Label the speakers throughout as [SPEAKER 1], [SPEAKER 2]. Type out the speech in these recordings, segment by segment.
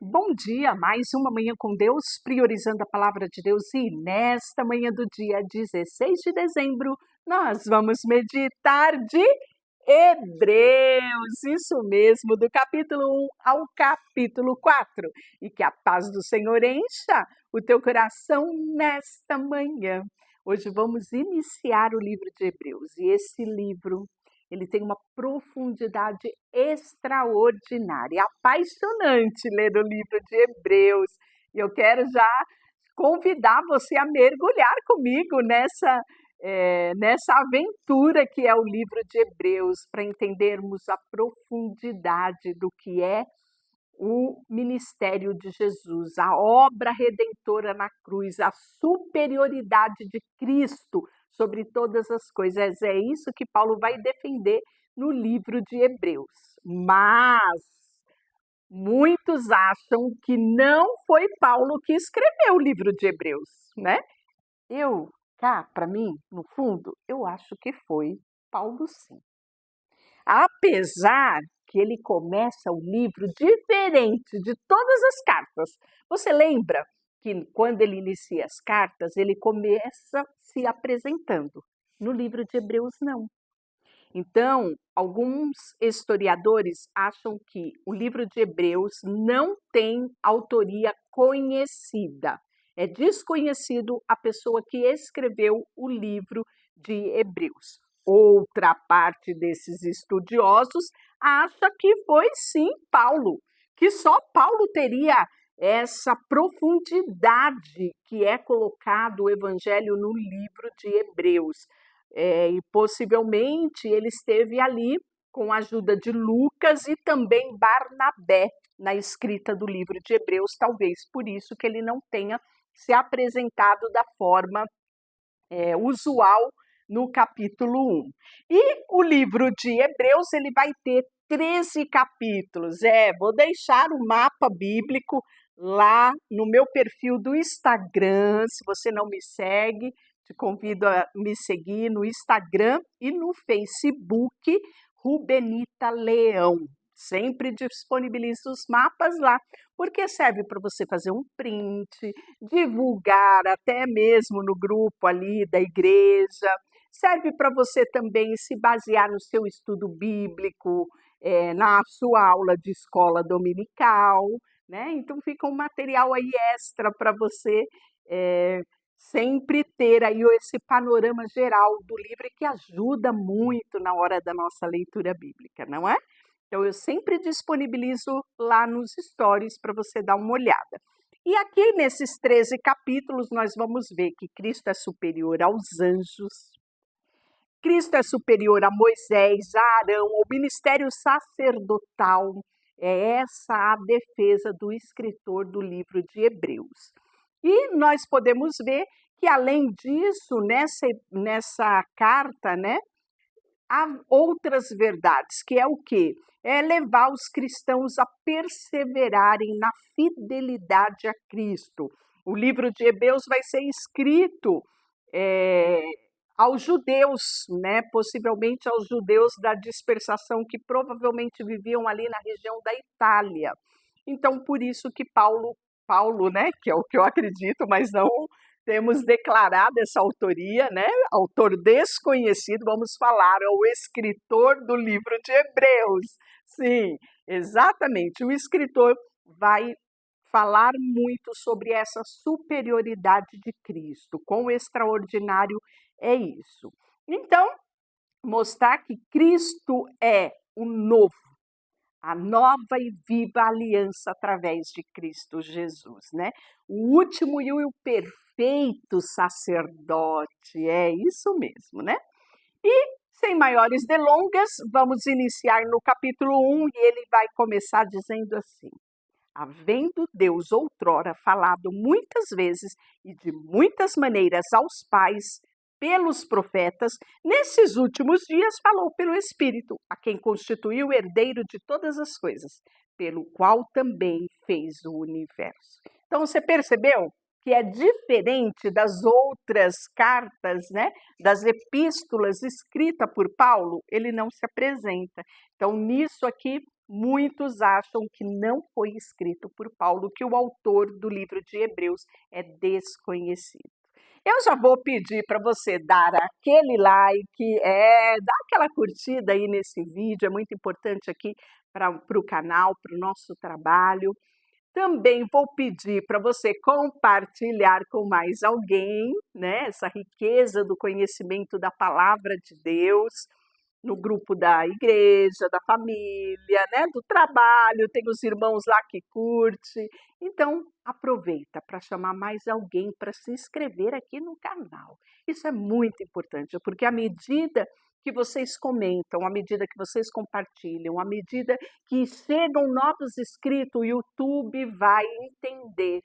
[SPEAKER 1] Bom dia, mais uma manhã com Deus, priorizando a palavra de Deus. E nesta manhã do dia 16 de dezembro, nós vamos meditar de Hebreus, isso mesmo, do capítulo 1 ao capítulo 4. E que a paz do Senhor encha o teu coração nesta manhã. Hoje vamos iniciar o livro de Hebreus, e esse livro ele tem uma profundidade extraordinária, apaixonante ler o livro de Hebreus. E eu quero já convidar você a mergulhar comigo nessa aventura que é o livro de Hebreus, para entendermos a profundidade do que é o ministério de Jesus, a obra redentora na cruz, a superioridade de Cristo sobre todas as coisas. É isso que Paulo vai defender no livro de Hebreus. Mas muitos acham que não foi Paulo que escreveu o livro de Hebreus, né? Para mim, no fundo, eu acho que foi Paulo, sim. Apesar que ele começa o livro diferente de todas as cartas. Você lembra que quando ele inicia as cartas, ele começa se apresentando. No livro de Hebreus, não. Então, alguns historiadores acham que o livro de Hebreus não tem autoria conhecida. É desconhecido a pessoa que escreveu o livro de Hebreus. Outra parte desses estudiosos acha que foi sim Paulo, que só Paulo teria essa profundidade que é colocado o evangelho no livro de Hebreus. E possivelmente ele esteve ali com a ajuda de Lucas e também Barnabé na escrita do livro de Hebreus, talvez por isso que ele não tenha se apresentado da forma usual no capítulo 1. E o livro de Hebreus ele vai ter 13 capítulos. Vou deixar o mapa bíblico lá no meu perfil do Instagram. Se você não me segue, te convido a me seguir no Instagram e no Facebook, Rubenita Leão. Sempre disponibilizo os mapas lá, porque serve para você fazer um print, divulgar até mesmo no grupo ali da igreja. Serve para você também se basear no seu estudo bíblico, na sua aula de escola dominical, né? Então fica um material aí extra para você sempre ter aí esse panorama geral do livro que ajuda muito na hora da nossa leitura bíblica, não é? Então eu sempre disponibilizo lá nos stories para você dar uma olhada. E aqui nesses 13 capítulos nós vamos ver que Cristo é superior aos anjos, Cristo é superior a Moisés, a Arão, ao ministério sacerdotal. É essa a defesa do escritor do livro de Hebreus. E nós podemos ver que, além disso, nessa carta, né, há outras verdades, que é o quê? É levar os cristãos a perseverarem na fidelidade a Cristo. O livro de Hebreus vai ser escrito aos judeus, né? Possivelmente aos judeus da dispersação que provavelmente viviam ali na região da Itália. Então, por isso que Paulo, né, que é o que eu acredito, mas não temos declarado essa autoria, né? Autor desconhecido, vamos falar, é o escritor do livro de Hebreus. Sim, exatamente. O escritor vai falar muito sobre essa superioridade de Cristo, quão extraordinário é isso. Então, mostrar que Cristo é o novo, a nova e viva aliança através de Cristo Jesus, né? O último e o perfeito sacerdote, é isso mesmo, né? E, sem maiores delongas, vamos iniciar no capítulo 1 e ele vai começar dizendo assim: havendo Deus outrora falado muitas vezes e de muitas maneiras aos pais, pelos profetas, nesses últimos dias falou pelo Espírito, a quem constituiu herdeiro de todas as coisas, pelo qual também fez o universo. Então você percebeu que é diferente das outras cartas, né, das epístolas escritas por Paulo, ele não se apresenta. Então nisso aqui muitos acham que não foi escrito por Paulo, que o autor do livro de Hebreus é desconhecido. Eu já vou pedir para você dar aquele like, dar aquela curtida aí nesse vídeo, é muito importante aqui para o canal, para o nosso trabalho. Também vou pedir para você compartilhar com mais alguém, né, essa riqueza do conhecimento da palavra de Deus, no grupo da igreja, da família, né, do trabalho, tem os irmãos lá que curte. Então, aproveita para chamar mais alguém para se inscrever aqui no canal. Isso é muito importante, porque à medida que vocês comentam, à medida que vocês compartilham, à medida que chegam novos inscritos, o YouTube vai entender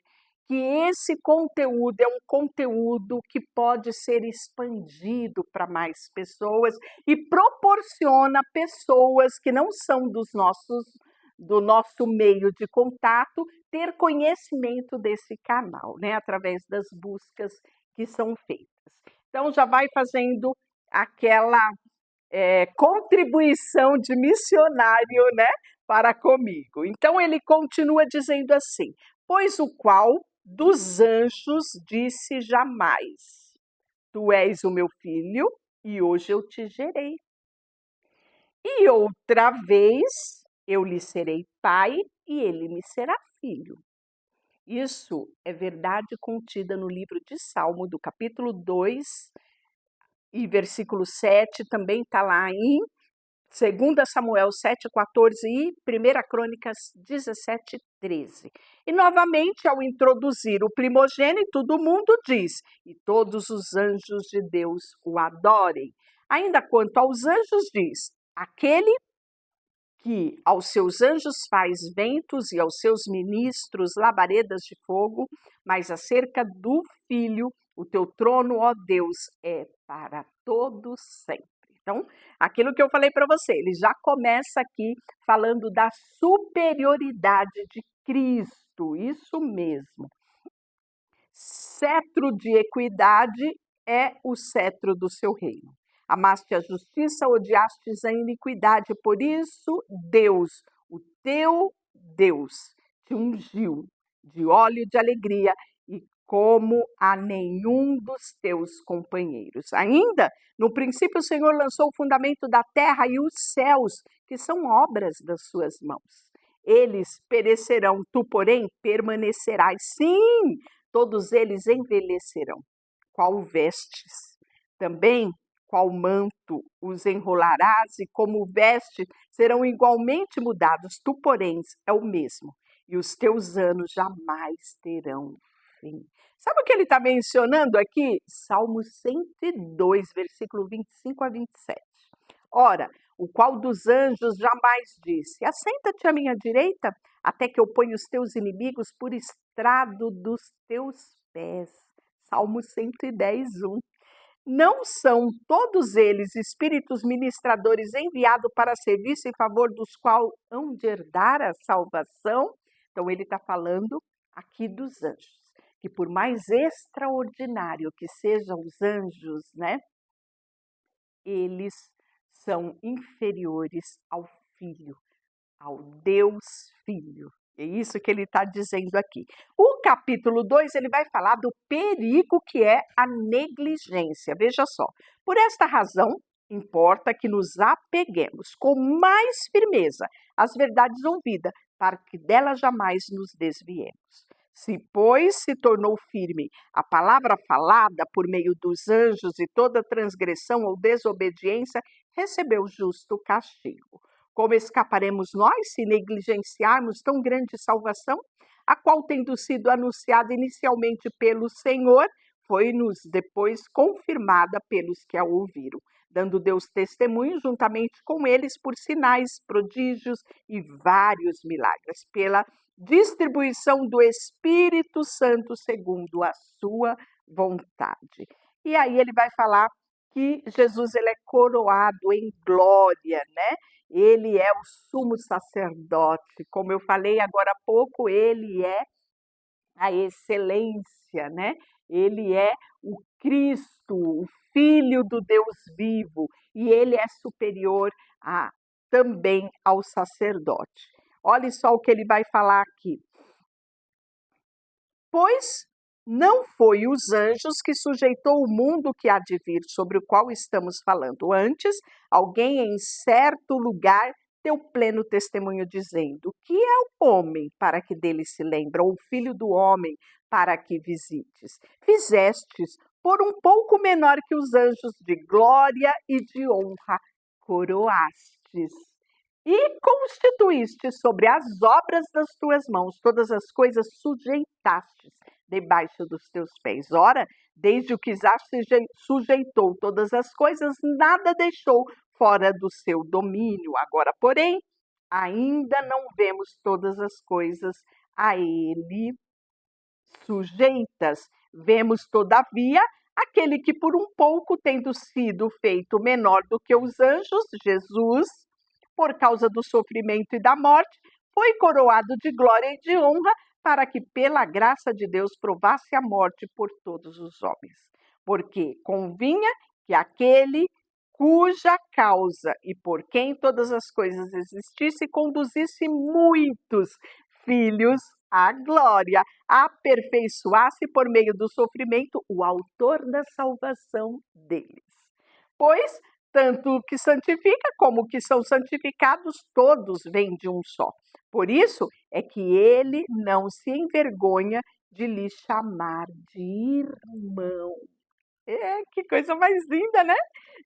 [SPEAKER 1] que esse conteúdo é um conteúdo que pode ser expandido para mais pessoas e proporciona pessoas que não são do nosso meio de contato ter conhecimento desse canal, né, através das buscas que são feitas. Então já vai fazendo aquela contribuição de missionário, né, para comigo. Então ele continua dizendo assim: pois o qual dos anjos disse jamais: tu és o meu filho e hoje eu te gerei. E outra vez eu lhe serei pai e ele me será filho. Isso é verdade contida no livro de Salmo, do capítulo 2 e versículo 7, também está lá em 2 Samuel 7,14 e 1 Crônicas 17,13. E novamente, ao introduzir o primogênito do mundo, diz: e todos os anjos de Deus o adorem. Ainda quanto aos anjos, diz: aquele que aos seus anjos faz ventos e aos seus ministros labaredas de fogo, mas acerca do Filho, o teu trono, ó Deus, é para todos sempre. Então, aquilo que eu falei para você, ele já começa aqui falando da superioridade de Cristo, isso mesmo. Cetro de equidade é o cetro do seu reino. Amaste a justiça, odiastes a iniquidade, por isso Deus, o teu Deus, te ungiu de óleo de alegria e como a nenhum dos teus companheiros. Ainda, no princípio o Senhor lançou o fundamento da terra e os céus, que são obras das suas mãos. Eles perecerão, tu, porém, permanecerás. Sim, todos eles envelhecerão. Qual vestes? Também qual manto os enrolarás e como veste serão igualmente mudados. Tu, porém, é o mesmo, e os teus anos jamais terão fim. Sabe o que ele está mencionando aqui? Salmo 102, versículo 25 a 27. Ora, o qual dos anjos jamais disse: assenta-te à minha direita, até que eu ponha os teus inimigos por estrado dos teus pés. Salmo 110, 1. Não são todos eles espíritos ministradores enviados para serviço em favor dos quais hão de herdar a salvação? Então ele está falando aqui dos anjos, que por mais extraordinário que sejam os anjos, né, eles são inferiores ao Filho, ao Deus Filho. É isso que ele está dizendo aqui. O capítulo 2, ele vai falar do perigo que é a negligência. Veja só, por esta razão, importa que nos apeguemos com mais firmeza às verdades ouvidas, para que delas jamais nos desviemos. Se, pois, se tornou firme a palavra falada por meio dos anjos e toda transgressão ou desobediência recebeu justo castigo. Como escaparemos nós se negligenciarmos tão grande salvação, a qual, tendo sido anunciada inicialmente pelo Senhor, foi-nos depois confirmada pelos que a ouviram, dando Deus testemunho juntamente com eles por sinais, prodígios e vários milagres, pela distribuição do Espírito Santo segundo a sua vontade. E aí ele vai falar que Jesus ele é coroado em glória, né? Ele é o sumo sacerdote, como eu falei agora há pouco, ele é a excelência, né? Ele é o Cristo, o Filho do Deus vivo, e ele é superior a também ao sacerdote. Olha só o que ele vai falar aqui. Pois não foi os anjos que sujeitou o mundo que há de vir, sobre o qual estamos falando. Antes, alguém em certo lugar deu pleno testemunho, dizendo: que é o homem para que dele se lembra, ou o filho do homem para que visites? Fizestes por um pouco menor que os anjos, de glória e de honra coroastes. E constituíste sobre as obras das tuas mãos, todas as coisas sujeitastes debaixo dos teus pés. Ora, desde o que já sujeitou todas as coisas, nada deixou fora do seu domínio. Agora, porém, ainda não vemos todas as coisas a ele sujeitas. Vemos, todavia, aquele que por um pouco, tendo sido feito menor do que os anjos, Jesus, por causa do sofrimento e da morte, foi coroado de glória e de honra, para que pela graça de Deus provasse a morte por todos os homens. Porque convinha que aquele cuja causa e por quem todas as coisas existissem, conduzisse muitos filhos à glória, aperfeiçoasse por meio do sofrimento o autor da salvação deles. Pois tanto o que santifica como o que são santificados, todos vêm de um só. Por isso é que ele não se envergonha de lhe chamar de irmão. Que coisa mais linda, né?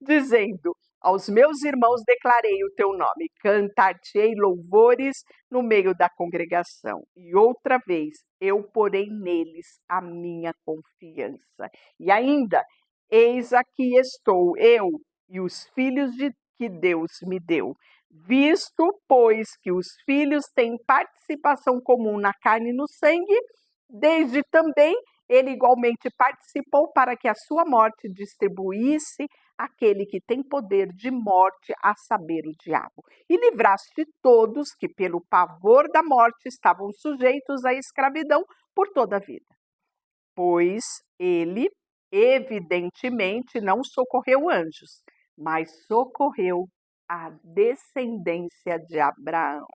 [SPEAKER 1] Dizendo: aos meus irmãos declarei o teu nome, cantar-te-ei louvores no meio da congregação. E outra vez eu porei neles a minha confiança. E ainda, eis aqui estou eu e os filhos que Deus me deu. Visto, pois, que os filhos têm participação comum na carne e no sangue, desde também ele igualmente participou para que a sua morte distribuísse aquele que tem poder de morte, a saber, o diabo, e livraste todos que pelo pavor da morte estavam sujeitos à escravidão por toda a vida. Pois ele, evidentemente, não socorreu anjos, mas socorreu a descendência de Abraão.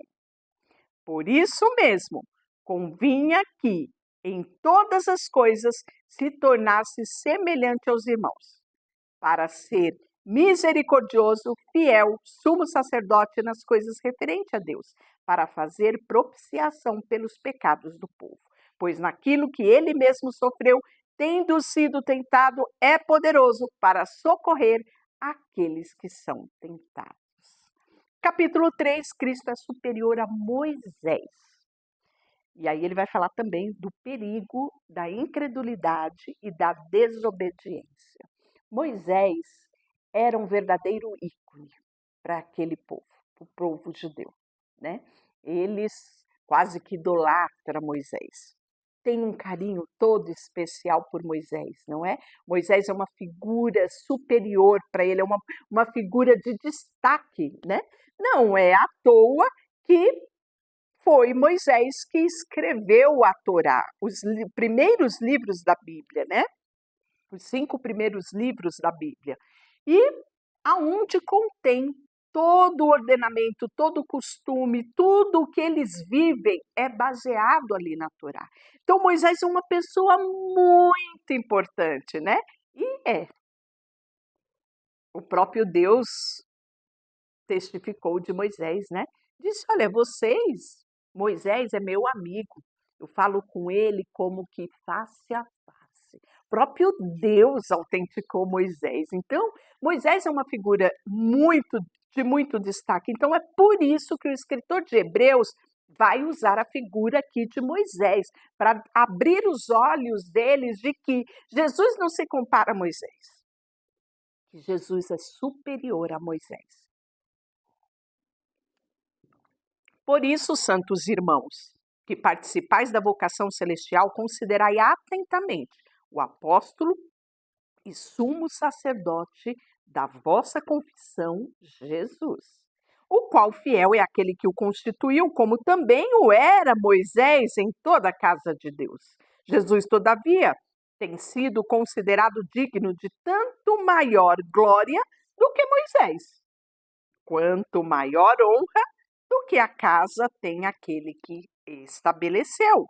[SPEAKER 1] Por isso mesmo, convinha que, em todas as coisas, se tornasse semelhante aos irmãos, para ser misericordioso, fiel, sumo sacerdote nas coisas referentes a Deus, para fazer propiciação pelos pecados do povo. Pois naquilo que ele mesmo sofreu, tendo sido tentado, é poderoso para socorrer aqueles que são tentados. Capítulo 3, Cristo é superior a Moisés. E aí ele vai falar também do perigo da incredulidade e da desobediência. Moisés era um verdadeiro ícone para aquele povo, para o povo judeu, né? Eles quase que idolatram Moisés. Tem um carinho todo especial por Moisés, não é? Moisés é uma figura superior para ele, é uma figura de destaque, né? Não é à toa que foi Moisés que escreveu a Torá, os primeiros livros da Bíblia, né? Os 5 primeiros livros da Bíblia. E aonde contém todo o ordenamento, todo o costume, tudo o que eles vivem é baseado ali na Torá. Então Moisés é uma pessoa muito importante, né? E o próprio Deus testificou de Moisés, né? Disse: olha, Moisés é meu amigo, eu falo com ele como que face a face. O próprio Deus autenticou Moisés. Então, Moisés é uma figura de muito destaque. Então, é por isso que o escritor de Hebreus vai usar a figura aqui de Moisés, para abrir os olhos deles de que Jesus não se compara a Moisés, que Jesus é superior a Moisés. Por isso, santos irmãos, que participais da vocação celestial, considerai atentamente o apóstolo e sumo sacerdote da vossa confissão, Jesus, o qual fiel é aquele que o constituiu, como também o era Moisés em toda a casa de Deus. Jesus, todavia, tem sido considerado digno de tanto maior glória do que Moisés. quanto maior honra do que a casa tem aquele que estabeleceu.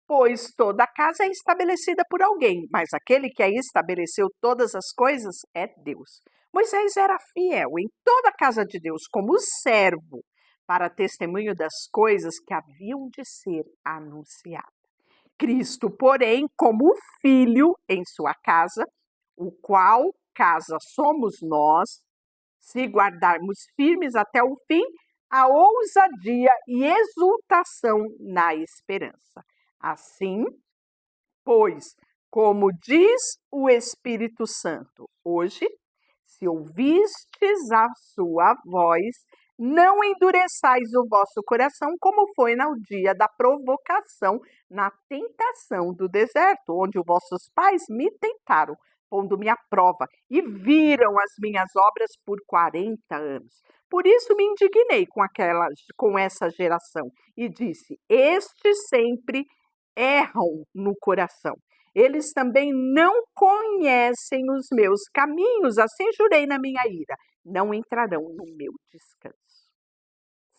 [SPEAKER 1] Pois toda casa é estabelecida por alguém, mas aquele que aí estabeleceu todas as coisas é Deus. Moisés era fiel em toda a casa de Deus como servo, para testemunho das coisas que haviam de ser anunciadas. Cristo, porém, como filho em sua casa, o qual casa somos nós, se guardarmos firmes até o fim, a ousadia e exultação na esperança. Assim, pois, como diz o Espírito Santo, hoje, se ouvistes a sua voz, não endureçais o vosso coração, como foi no dia da provocação, na tentação do deserto, onde os vossos pais me tentaram, pondo-me à prova, e viram as minhas obras por 40 anos. Por isso me indignei com essa geração, e disse: estes sempre erram no coração. Eles também não conhecem os meus caminhos, assim jurei na minha ira, não entrarão no meu descanso.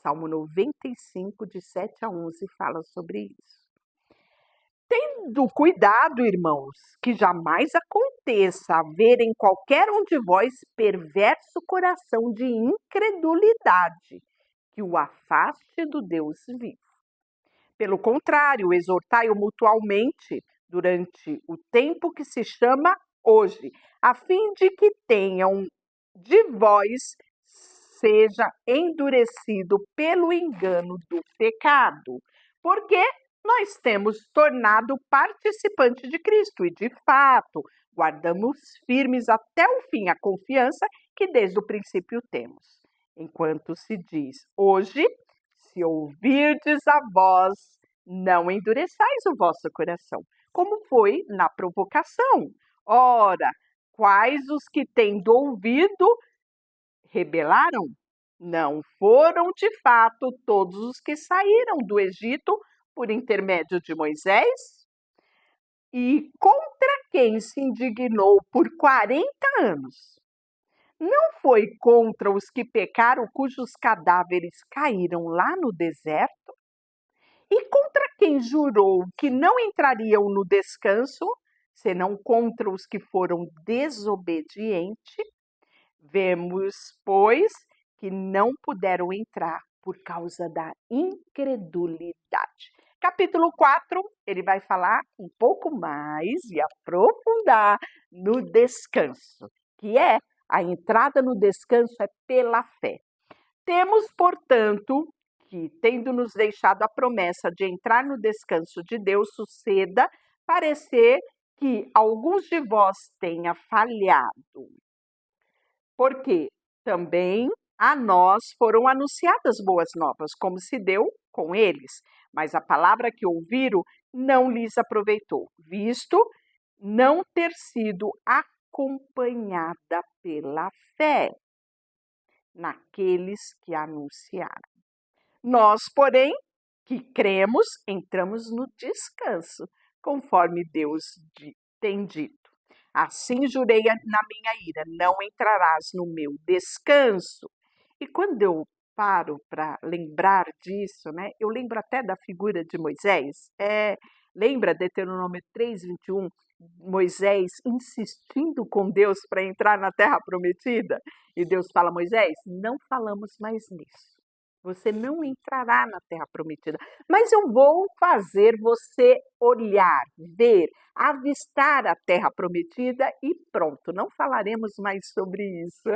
[SPEAKER 1] Salmo 95, de 7 a 11, fala sobre isso. Tendo cuidado, irmãos, que jamais aconteça haver em qualquer um de vós perverso coração de incredulidade, que o afaste do Deus vivo. Pelo contrário, exortai-o mutualmente durante o tempo que se chama hoje, a fim de que tenham de vós seja endurecido pelo engano do pecado, porque nós temos tornado participante de Cristo e, de fato, guardamos firmes até o fim a confiança que desde o princípio temos. Enquanto se diz hoje, se ouvirdes a voz, não endureçais o vosso coração, como foi na provocação. Ora, quais os que tendo ouvido rebelaram? Não foram de fato todos os que saíram do Egito por intermédio de Moisés? E contra quem se indignou por 40 anos? Não foi contra os que pecaram, cujos cadáveres caíram lá no deserto? E contra quem jurou que não entrariam no descanso, senão contra os que foram desobedientes? Vemos, pois, que não puderam entrar por causa da incredulidade. Capítulo 4, ele vai falar um pouco mais e aprofundar no descanso, que é a entrada no descanso é pela fé. Temos, portanto, que, tendo nos deixado a promessa de entrar no descanso de Deus, suceda parecer que alguns de vós tenha falhado. Porque também a nós foram anunciadas boas novas, como se deu com eles, mas a palavra que ouviram não lhes aproveitou, visto não ter sido acompanhada pela fé naqueles que anunciaram. Nós, porém, que cremos, entramos no descanso, conforme Deus tem dito. Assim jurei na minha ira, não entrarás no meu descanso. E quando eu paro para lembrar disso, né, eu lembro até da figura de Moisés. Lembra Deuteronômio 3:21? Moisés insistindo com Deus para entrar na terra prometida? E Deus fala: Moisés, não falamos mais nisso. Você não entrará na terra prometida, mas eu vou fazer você olhar, ver, avistar a terra prometida e pronto, não falaremos mais sobre isso.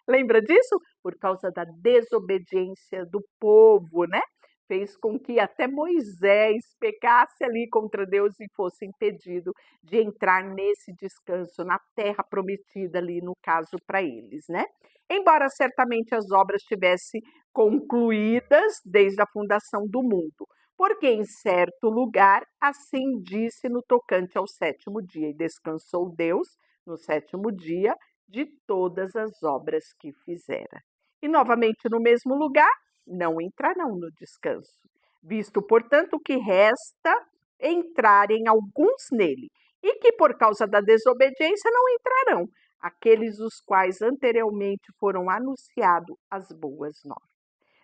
[SPEAKER 1] Lembra disso? Por causa da desobediência do povo, né? Fez com que até Moisés pecasse ali contra Deus e fosse impedido de entrar nesse descanso, na terra prometida ali, no caso, para eles, né? Embora certamente as obras tivessem concluídas desde a fundação do mundo, porque em certo lugar assim disse no tocante ao sétimo dia, e descansou Deus no sétimo dia de todas as obras que fizera. E novamente no mesmo lugar, não entrarão no descanso, visto, portanto, que resta entrarem alguns nele, e que por causa da desobediência não entrarão, aqueles os quais anteriormente foram anunciados as boas novas.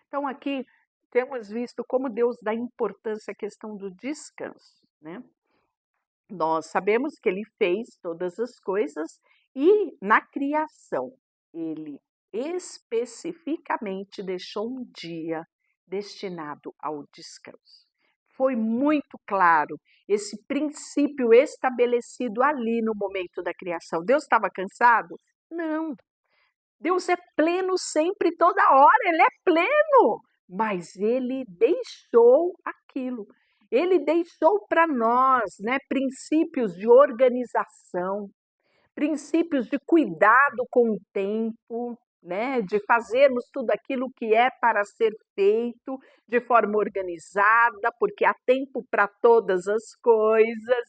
[SPEAKER 1] Então, aqui temos visto como Deus dá importância à questão do descanso, né? Nós sabemos que ele fez todas as coisas e na criação ele especificamente deixou um dia destinado ao descanso. Foi muito claro esse princípio estabelecido ali no momento da criação. Deus estava cansado? Não. Deus é pleno sempre, toda hora, ele é pleno, mas ele deixou aquilo. Ele deixou para nós, né, princípios de organização, princípios de cuidado com o tempo, né, de fazermos tudo aquilo que é para ser feito de forma organizada, porque há tempo para todas as coisas,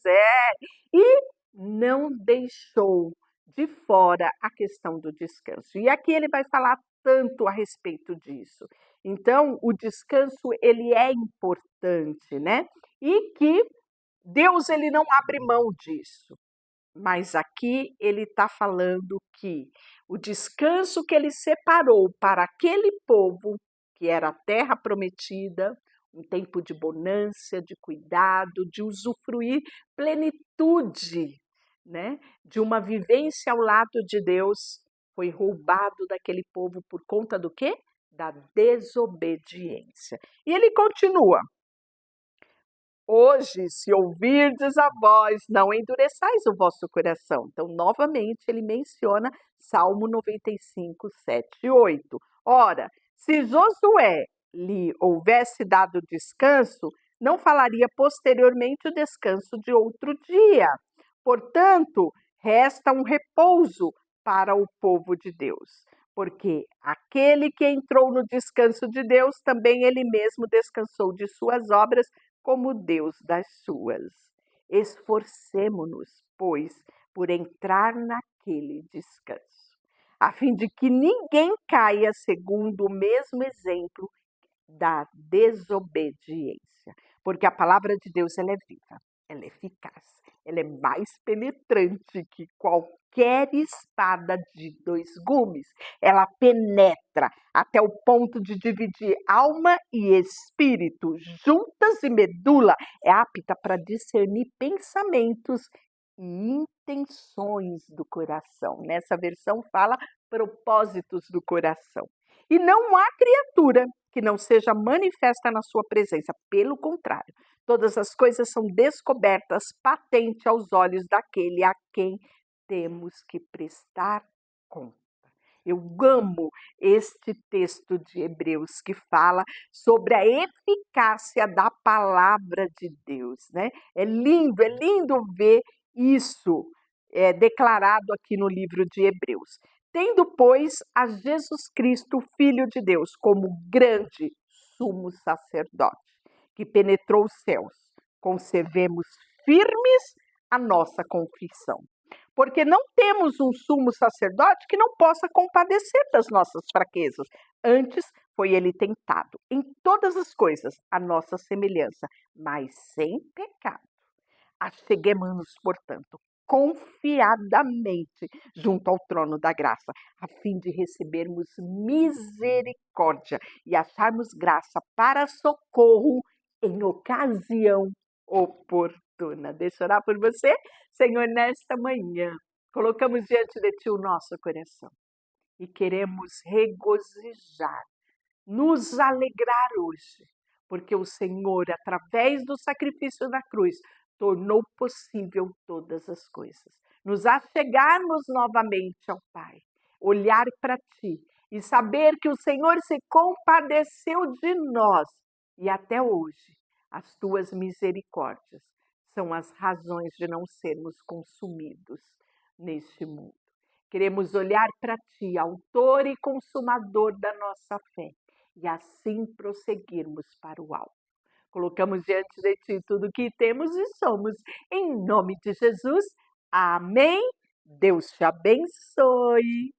[SPEAKER 1] e não deixou de fora a questão do descanso. E aqui ele vai falar tanto a respeito disso. Então, o descanso ele é importante, né? E que Deus ele não abre mão disso. Mas aqui ele está falando que o descanso que ele separou para aquele povo, que era a terra prometida, um tempo de bonança, de cuidado, de usufruir plenitude, né? De uma vivência ao lado de Deus, foi roubado daquele povo por conta do quê? Da desobediência. E ele continua. Hoje, se ouvirdes a voz, não endureçais o vosso coração. Então, novamente, ele menciona Salmo 95, 7 e 8. Ora, se Josué lhe houvesse dado descanso, não falaria posteriormente o descanso de outro dia. Portanto, resta um repouso para o povo de Deus. Porque aquele que entrou no descanso de Deus, também ele mesmo descansou de suas obras, como Deus das suas. Esforcemo-nos, pois, por entrar naquele descanso, a fim de que ninguém caia segundo o mesmo exemplo da desobediência. Porque a palavra de Deus ela é viva, ela é eficaz, ela é mais penetrante que qualquer espada de 2 gumes. Ela penetra até o ponto de dividir alma e espírito, juntas e medula, é apta para discernir pensamentos e intenções do coração. Nessa versão fala propósitos do coração. E não há criatura que não seja manifesta na sua presença. Pelo contrário, todas as coisas são descobertas, patente aos olhos daquele a quem temos que prestar conta. Eu amo este texto de Hebreus que fala sobre a eficácia da palavra de Deus, né? É lindo ver isso declarado aqui no livro de Hebreus. Tendo, pois, a Jesus Cristo, Filho de Deus, como grande sumo sacerdote, que penetrou os céus, conservemos firmes a nossa confissão. Porque não temos um sumo sacerdote que não possa compadecer das nossas fraquezas. Antes, foi ele tentado em todas as coisas, a nossa semelhança, mas sem pecado. Acheguemo-nos, portanto, confiadamente junto ao trono da graça, a fim de recebermos misericórdia e acharmos graça para socorro em ocasião oportuna. Deixa eu orar por você, Senhor, nesta manhã. Colocamos diante de Ti o nosso coração e queremos regozijar, nos alegrar hoje, porque o Senhor, através do sacrifício da cruz, tornou possível todas as coisas. Nos achegarmos novamente ao Pai, olhar para Ti e saber que o Senhor se compadeceu de nós e até hoje as Tuas misericórdias são as razões de não sermos consumidos neste mundo. Queremos olhar para Ti, autor e consumador da nossa fé, e assim prosseguirmos para o alto. Colocamos diante de Ti tudo o que temos e somos. Em nome de Jesus, amém. Deus te abençoe.